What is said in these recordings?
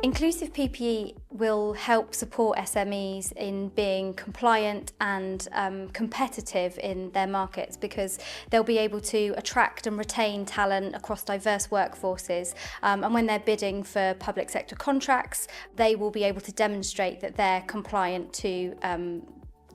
Inclusive PPE will help support SMEs in being compliant and competitive in their markets, because they'll be able to attract and retain talent across diverse workforces, and when they're bidding for public sector contracts, they will be able to demonstrate that they're compliant to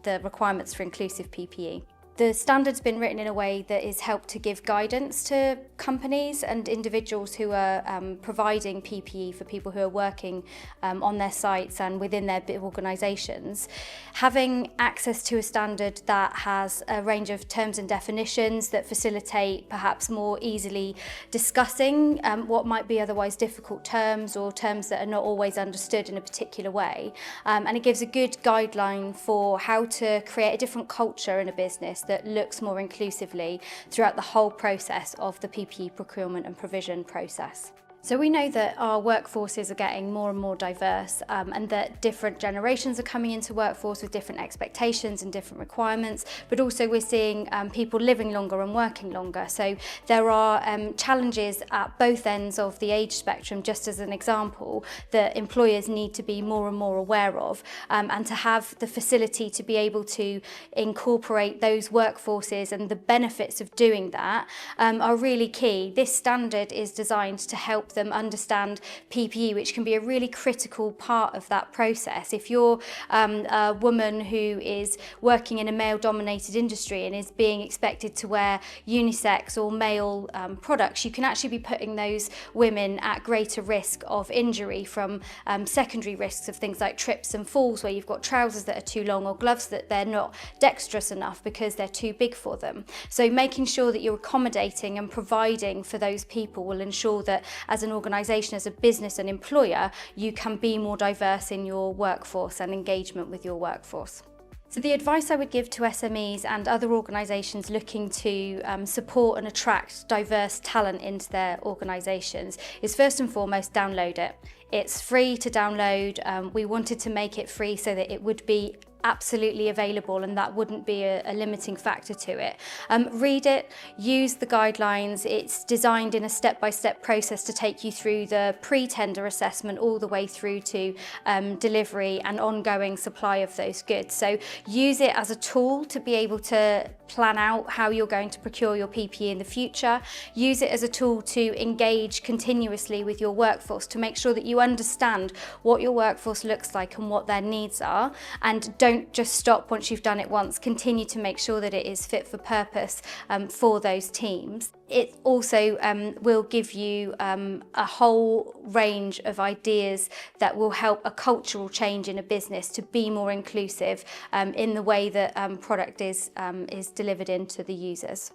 the requirements for inclusive PPE. The standard's been written in a way that is helped to give guidance to companies and individuals who are providing PPE for people who are working on their sites and within their organisations. Having access to a standard that has a range of terms and definitions that facilitate perhaps more easily discussing what might be otherwise difficult terms, or terms that are not always understood in a particular way. And it gives a good guideline for how to create a different culture in a business that looks more inclusively throughout the whole process of the PPE procurement and provision process. So we know that our workforces are getting more and more diverse, and that different generations are coming into workforce with different expectations and different requirements, but also we're seeing people living longer and working longer. So there are challenges at both ends of the age spectrum, just as an example, that employers need to be more and more aware of, and to have the facility to be able to incorporate those workforces and the benefits of doing that are really key. This standard is designed to help them understand PPE, which can be a really critical part of that process. If you're a woman who is working in a male-dominated industry and is being expected to wear unisex or male products, you can actually be putting those women at greater risk of injury from secondary risks of things like trips and falls, where you've got trousers that are too long or gloves that they're not dexterous enough because they're too big for them. So making sure that you're accommodating and providing for those people will ensure that as an organisation, as a business and employer, you can be more diverse in your workforce and engagement with your workforce. So the advice I would give to SMEs and other organisations looking to support and attract diverse talent into their organisations is, first and foremost, download it. It's free to download. We wanted to make it free so that it would be absolutely available and that wouldn't be a limiting factor to it. Read it, use the guidelines. It's designed in a step-by-step process to take you through the pre-tender assessment all the way through to delivery and ongoing supply of those goods. So use it as a tool to be able to plan out how you're going to procure your PPE in the future. Use it as a tool to engage continuously with your workforce to make sure that you understand what your workforce looks like and what their needs are, and don't just stop once you've done it once. Continue to make sure that it is fit for purpose for those teams. It also will give you a whole range of ideas that will help a cultural change in a business to be more inclusive in the way that product is delivered into the users.